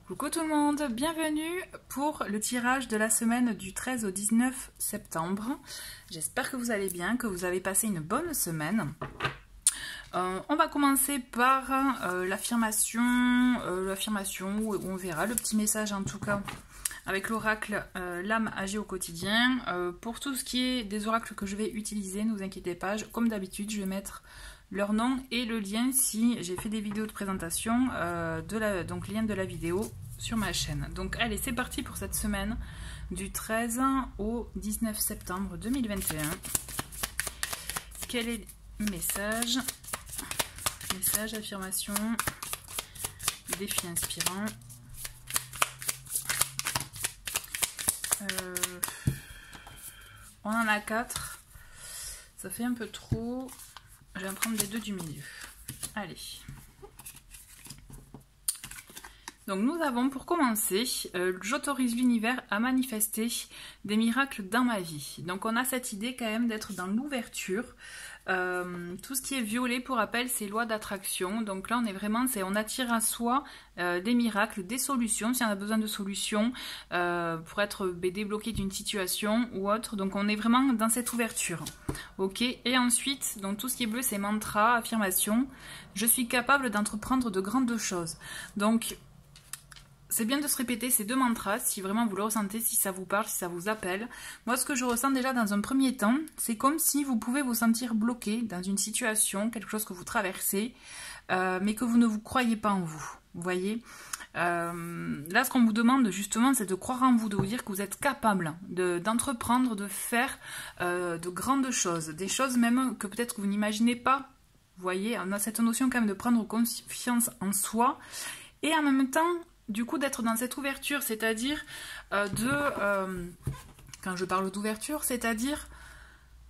Coucou tout le monde, bienvenue pour le tirage de la semaine du 13 au 19 septembre. J'espère que vous allez bien, que vous avez passé une bonne semaine. On va commencer par l'affirmation, où on verra le petit message en tout cas avec l'oracle l'âme agée au quotidien. Pour tout ce qui est des oracles que je vais utiliser, ne vous inquiétez pas, comme d'habitude je vais mettre leur nom et le lien si j'ai fait des vidéos de présentation, donc lien de la vidéo sur ma chaîne. Donc allez, c'est parti pour cette semaine du 13 au 19 septembre 2021. Quel est le message? Message, affirmation, défi inspirant. On en a 4. Ça fait un peu trop. Je vais en prendre les deux du milieu. Allez. Donc nous avons pour commencer, j'autorise l'univers à manifester des miracles dans ma vie. Donc on a cette idée quand même d'être dans l'ouverture. Tout ce qui est violet, pour rappel, c'est loi d'attraction. Donc là on est vraiment, on attire à soi des miracles, des solutions, si on a besoin de solutions pour être débloqué d'une situation ou autre. Donc on est vraiment dans cette ouverture. Ok, et ensuite, donc tout ce qui est bleu, c'est mantra, affirmation. Je suis capable d'entreprendre de grandes choses. Donc c'est bien de se répéter ces deux mantras si vraiment vous le ressentez, si ça vous parle, si ça vous appelle. Moi, ce que je ressens déjà dans un premier temps, c'est comme si vous pouvez vous sentir bloqué dans une situation, quelque chose que vous traversez, mais que vous ne vous croyez pas en vous. Vous voyez, là, ce qu'on vous demande justement, c'est de croire en vous, de vous dire que vous êtes capable d'entreprendre, de faire de grandes choses, des choses même que peut-être que vous n'imaginez pas. Vous voyez, on a cette notion quand même de prendre confiance en soi et en même temps, du coup, d'être dans cette ouverture, c'est-à-dire quand je parle d'ouverture, c'est-à-dire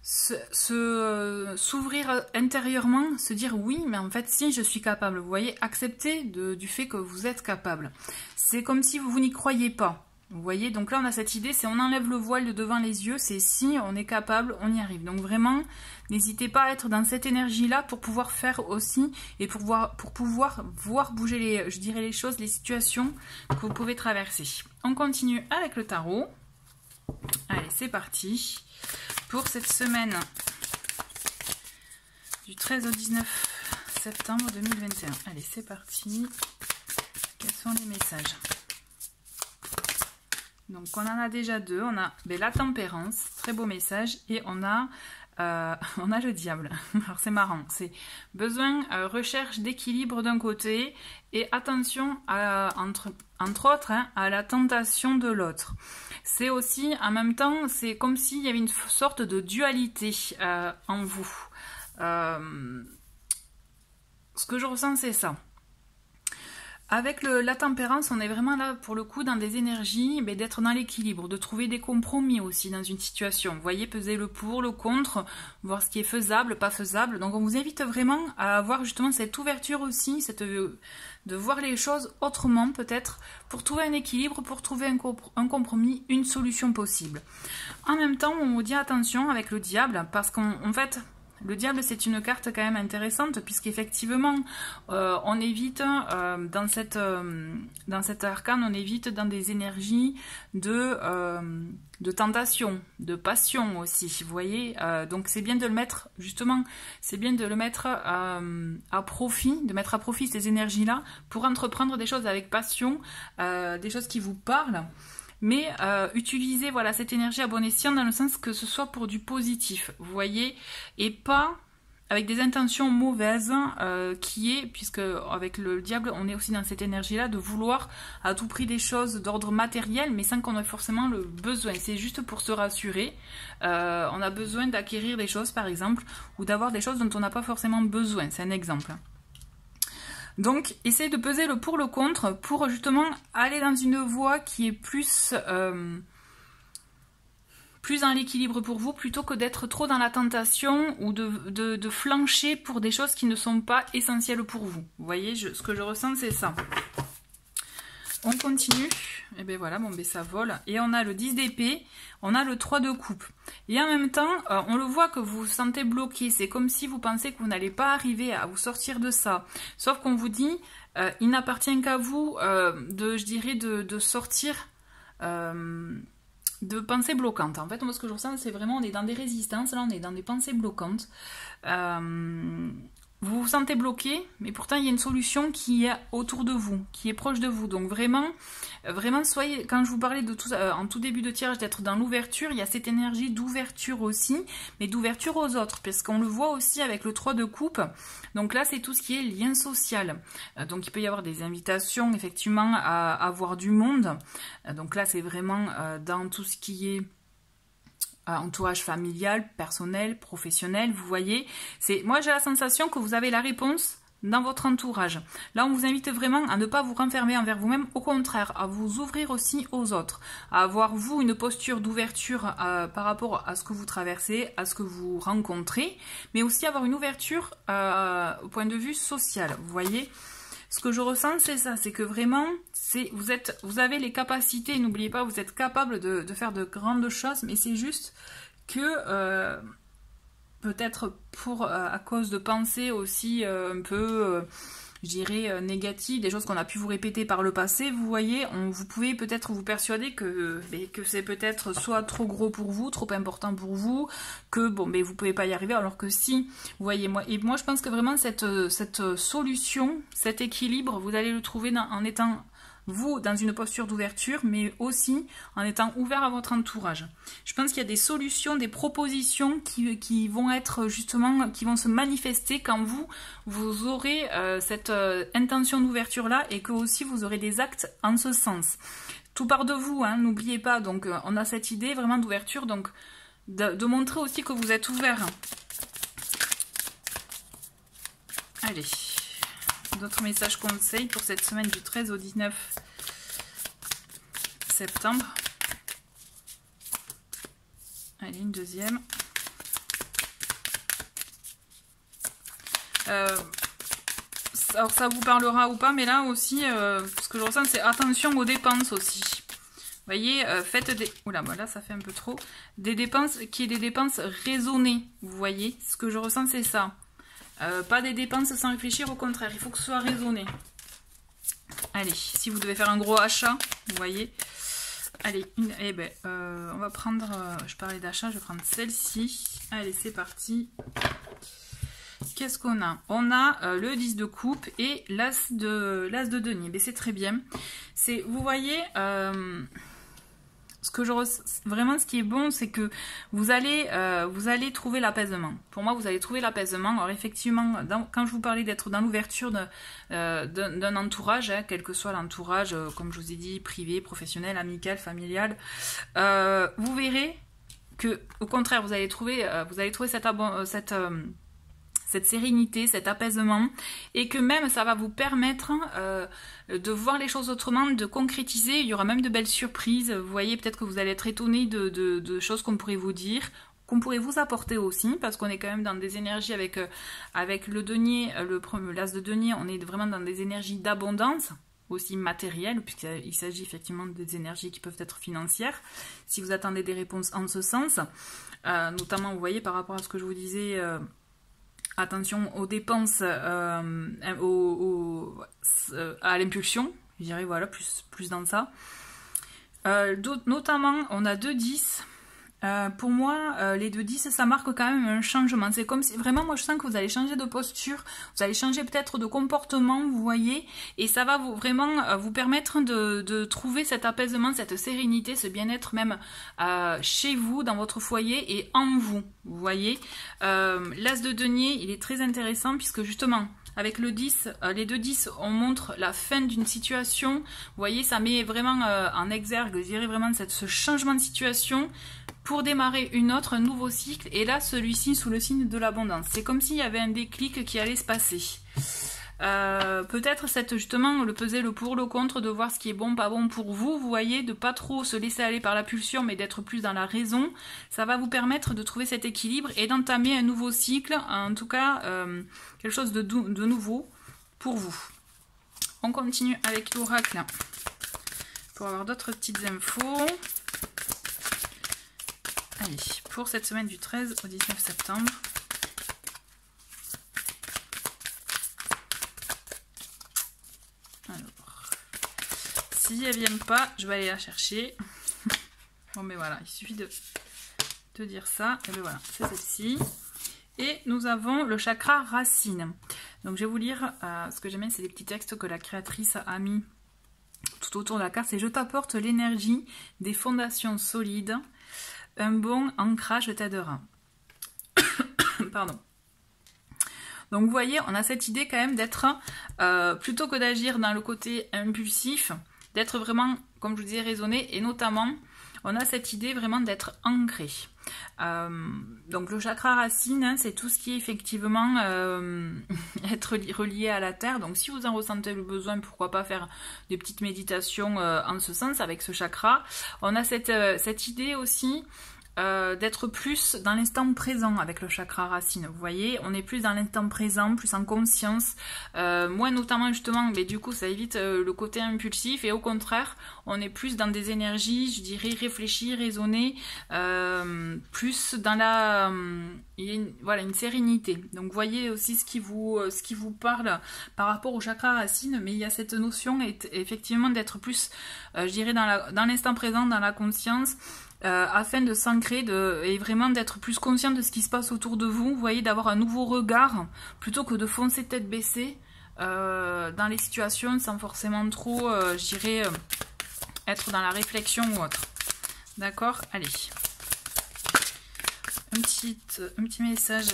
s'ouvrir intérieurement, se dire oui, mais en fait, si, je suis capable. Vous voyez, accepter du fait que vous êtes capable. C'est comme si vous n'y croyez pas. Vous voyez, donc là, on a cette idée, c'est on enlève le voile de devant les yeux, c'est si on est capable, on y arrive. Donc vraiment, n'hésitez pas à être dans cette énergie-là pour pouvoir faire aussi et pour pouvoir voir bouger je dirais les choses, les situations que vous pouvez traverser. On continue avec le tarot. Allez, c'est parti pour cette semaine du 13 au 19 septembre 2021. Allez, c'est parti. Quels sont les messages ? Donc on en a déjà deux, on a la tempérance, très beau message, et on a le diable. Alors c'est marrant, c'est besoin, recherche d'équilibre d'un côté, et attention, entre autres, à la tentation de l'autre. C'est aussi, en même temps, c'est comme s'il y avait une sorte de dualité en vous. Ce que je ressens, c'est ça. Avec la tempérance, on est vraiment là, pour le coup, dans des énergies, d'être dans l'équilibre, de trouver des compromis aussi dans une situation. Vous voyez, peser le pour, le contre, voir ce qui est faisable, pas faisable. Donc on vous invite vraiment à avoir justement cette ouverture aussi, de voir les choses autrement peut-être, pour trouver un équilibre, pour trouver un compromis, une solution possible. En même temps, on vous dit attention avec le diable, parce qu'en fait... Le diable, c'est une carte quand même intéressante puisqu'effectivement, on évite dans cet arcane, on évite dans des énergies de tentation, de passion aussi, vous voyez. Donc c'est bien de le mettre, justement, c'est bien de le mettre à profit, de mettre à profit ces énergies-là pour entreprendre des choses avec passion, des choses qui vous parlent. Mais utilisez voilà, cette énergie à bon escient dans le sens que ce soit pour du positif, vous voyez, et pas avec des intentions mauvaises puisque avec le diable, on est aussi dans cette énergie-là de vouloir à tout prix des choses d'ordre matériel, mais sans qu'on ait forcément le besoin. C'est juste pour se rassurer. On a besoin d'acquérir des choses, par exemple, ou d'avoir des choses dont on n'a pas forcément besoin. C'est un exemple. Donc, essayez de peser le pour, le contre, pour justement aller dans une voie qui est plus dans l'équilibre pour vous, plutôt que d'être trop dans la tentation ou de flancher pour des choses qui ne sont pas essentielles pour vous. Vous voyez, ce que je ressens, c'est ça. On continue. Et bien voilà, bon ben ça vole. Et on a le 10 d'épée, on a le 3 de coupe. Et en même temps, on le voit que vous vous sentez bloqué. C'est comme si vous pensez que vous n'allez pas arriver à vous sortir de ça. Sauf qu'on vous dit, il n'appartient qu'à vous je dirais, de sortir de pensées bloquantes. En fait, moi ce que je ressens, c'est vraiment, on est dans des résistances, là on est dans des pensées bloquantes. Vous vous sentez bloqué, mais pourtant il y a une solution qui est autour de vous, qui est proche de vous. Donc vraiment soyez, quand je vous parlais de tout, en tout début de tirage, d'être dans l'ouverture, il y a cette énergie d'ouverture aussi, mais d'ouverture aux autres, parce qu'on le voit aussi avec le 3 de coupe. Donc là, c'est tout ce qui est lien social. Donc il peut y avoir des invitations, effectivement, à voir du monde. Donc là, c'est vraiment dans tout ce qui est entourage familial, personnel, professionnel, vous voyez. Moi, j'ai la sensation que vous avez la réponse dans votre entourage. Là, on vous invite vraiment à ne pas vous renfermer envers vous-même, au contraire, à vous ouvrir aussi aux autres, à avoir, vous, une posture d'ouverture par rapport à ce que vous traversez, à ce que vous rencontrez, mais aussi avoir une ouverture au point de vue social, vous voyez. Ce que je ressens, c'est ça, c'est que vraiment, vous avez les capacités, n'oubliez pas, vous êtes capable de faire de grandes choses, mais c'est juste que peut-être à cause de pensées aussi un peu, je dirais, négatives, des choses qu'on a pu vous répéter par le passé, vous voyez, vous pouvez peut-être vous persuader que c'est peut-être soit trop gros pour vous, trop important pour vous, que bon, mais vous pouvez pas y arriver, alors que si, vous voyez, moi je pense que vraiment cette solution, cet équilibre, vous allez le trouver en étant vous dans une posture d'ouverture, mais aussi en étant ouvert à votre entourage. Je pense qu'il y a des solutions, des propositions qui vont être justement, qui vont se manifester quand vous aurez cette intention d'ouverture là, et que aussi vous aurez des actes en ce sens. Tout part de vous, hein, n'oubliez pas. Donc on a cette idée vraiment d'ouverture, donc de montrer aussi que vous êtes ouvert. Allez. D'autres messages conseils pour cette semaine du 13 au 19 septembre. Allez, une deuxième. Alors ça vous parlera ou pas, mais là aussi, ce que je ressens, c'est attention aux dépenses aussi. Vous voyez, faites des... Oula, là ça fait un peu trop. Des dépenses, qui est des dépenses raisonnées, vous voyez. Ce que je ressens, c'est ça. Pas des dépenses sans réfléchir, au contraire, il faut que ce soit raisonné. Allez, si vous devez faire un gros achat, vous voyez. Allez, on va prendre, je parlais d'achat, je vais prendre celle-ci. Allez, c'est parti. Qu'est-ce qu'on a? On a le 10 de coupe et l'as de denier. Mais c'est très bien. Vous voyez... Vraiment, ce qui est bon, c'est que vous allez trouver l'apaisement. Pour moi, vous allez trouver l'apaisement. Alors effectivement, quand je vous parlais d'être dans l'ouverture d'un entourage, hein, quel que soit l'entourage, comme je vous ai dit, privé, professionnel, amical, familial, vous verrez que, au contraire, vous allez trouver cette sérénité, cet apaisement, et que même ça va vous permettre de voir les choses autrement, de concrétiser. Il y aura même de belles surprises. Vous voyez, peut-être que vous allez être étonné de choses qu'on pourrait vous dire, qu'on pourrait vous apporter aussi, parce qu'on est quand même dans des énergies avec le denier, l'as de denier, on est vraiment dans des énergies d'abondance, aussi matérielles, puisqu'il s'agit effectivement des énergies qui peuvent être financières. Si vous attendez des réponses en ce sens, notamment, vous voyez, par rapport à ce que je vous disais... attention aux dépenses, à l'impulsion, je dirais, voilà, plus dans ça. Notamment, on a 2-10. Pour moi, les 2-10, ça marque quand même un changement. C'est comme si, vraiment, moi je sens que vous allez changer de posture, vous allez changer peut-être de comportement, vous voyez, et ça va vraiment vous permettre de trouver cet apaisement, cette sérénité, ce bien-être même chez vous, dans votre foyer et en vous, vous voyez. L'as de denier, il est très intéressant puisque justement, avec le 10, les 2-10, on montre la fin d'une situation. Vous voyez, ça met vraiment en exergue, je dirais vraiment, ce changement de situation pour démarrer une autre, un nouveau cycle. Et là, celui-ci sous le signe de l'abondance. C'est comme s'il y avait un déclic qui allait se passer. Peut-être justement le peser le pour, le contre, de voir ce qui est bon, pas bon pour vous, vous voyez, de pas trop se laisser aller par la pulsion, mais d'être plus dans la raison. Ça va vous permettre de trouver cet équilibre et d'entamer un nouveau cycle, en tout cas quelque chose de nouveau pour vous. On continue avec l'oracle pour avoir d'autres petites infos. Allez, pour cette semaine du 13 au 19 septembre. Alors, si elles ne viennent pas, je vais aller la chercher. Bon, mais voilà, il suffit de dire ça. Et bien voilà, c'est celle-ci. Et nous avons le chakra racine. Donc je vais vous lire, ce que j'aime bien, c'est les petits textes que la créatrice a mis tout autour de la carte. C'est: je t'apporte l'énergie des fondations solides. Un bon ancrage t'aidera. Pardon. Donc vous voyez, on a cette idée quand même d'être, plutôt que d'agir dans le côté impulsif, d'être vraiment, comme je vous disais, raisonné. Et notamment, on a cette idée vraiment d'être ancré. Donc le chakra racine, hein, c'est tout ce qui est effectivement être relié à la terre. Donc si vous en ressentez le besoin, pourquoi pas faire des petites méditations en ce sens avec ce chakra. On a cette idée aussi d'être plus dans l'instant présent avec le chakra racine. Vous voyez, on est plus dans l'instant présent, plus en conscience, moins notamment justement, mais du coup ça évite le côté impulsif, et au contraire on est plus dans des énergies, je dirais, réfléchies, raisonnées, plus dans la voilà, une sérénité. Donc vous voyez aussi ce qui vous parle par rapport au chakra racine, mais il y a cette notion effectivement d'être plus, je dirais, dans l'instant présent, dans la conscience, afin de s'ancrer et vraiment d'être plus conscient de ce qui se passe autour de vous. Vous voyez, d'avoir un nouveau regard plutôt que de foncer tête baissée dans les situations sans forcément trop, je dirais, être dans la réflexion ou autre. D'accord? Allez. Un petit message.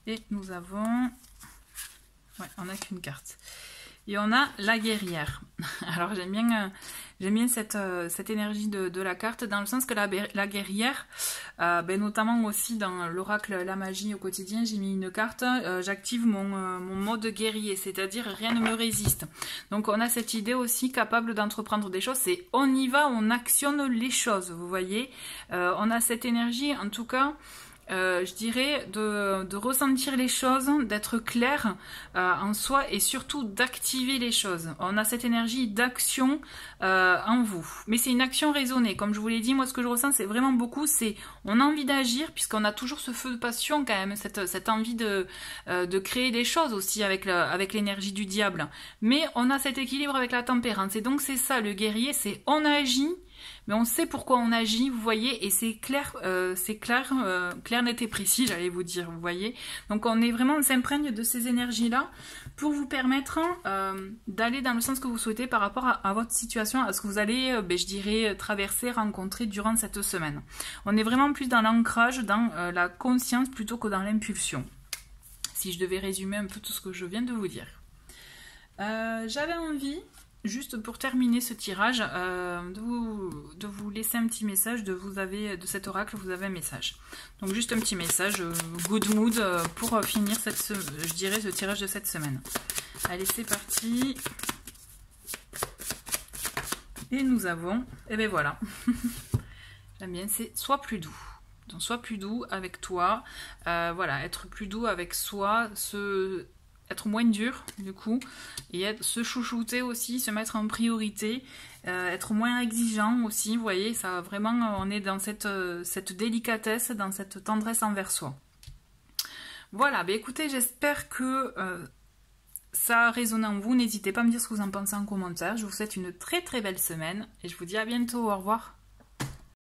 Et nous avons... Ouais, on n'a qu'une carte. Et on a la guerrière. Alors j'aime bien cette énergie de la carte, dans le sens que la guerrière, notamment aussi dans l'oracle La Magie au quotidien, j'ai mis une carte, j'active mon mode guerrier, c'est-à-dire rien ne me résiste. Donc on a cette idée aussi capable d'entreprendre des choses, c'est on y va, on actionne les choses, vous voyez. On a cette énergie, en tout cas... je dirais de ressentir les choses, d'être clair en soi, et surtout d'activer les choses. On a cette énergie d'action en vous. Mais c'est une action raisonnée. Comme je vous l'ai dit, moi ce que je ressens, c'est vraiment beaucoup, c'est on a envie d'agir, puisqu'on a toujours ce feu de passion quand même, cette envie de créer des choses aussi avec l'énergie du diable. Mais on a cet équilibre avec la tempérance. Et donc c'est ça le guerrier, c'est on agit, mais on sait pourquoi on agit, vous voyez, et c'est clair, clair, net et précis, j'allais vous dire, vous voyez. Donc on s'imprègne de ces énergies-là pour vous permettre d'aller dans le sens que vous souhaitez par rapport à votre situation, à ce que vous allez, je dirais, traverser, rencontrer durant cette semaine. On est vraiment plus dans l'ancrage, dans la conscience plutôt que dans l'impulsion. Si je devais résumer un peu tout ce que je viens de vous dire. J'avais envie... juste pour terminer ce tirage, de vous laisser un petit message, de cet oracle, vous avez un message. Donc juste un petit message, good mood, pour finir je dirais, ce tirage de cette semaine. Allez, c'est parti. Et nous avons, et ben voilà. J'aime bien, c'est sois plus doux. Donc sois plus doux avec toi, voilà, être plus doux avec soi, être moins dur du coup, et se chouchouter aussi, se mettre en priorité, être moins exigeant aussi, vous voyez, ça vraiment, on est dans cette délicatesse, dans cette tendresse envers soi. Voilà, écoutez, j'espère que ça a résonné en vous, n'hésitez pas à me dire ce que vous en pensez en commentaire, je vous souhaite une très très belle semaine, et je vous dis à bientôt, au revoir.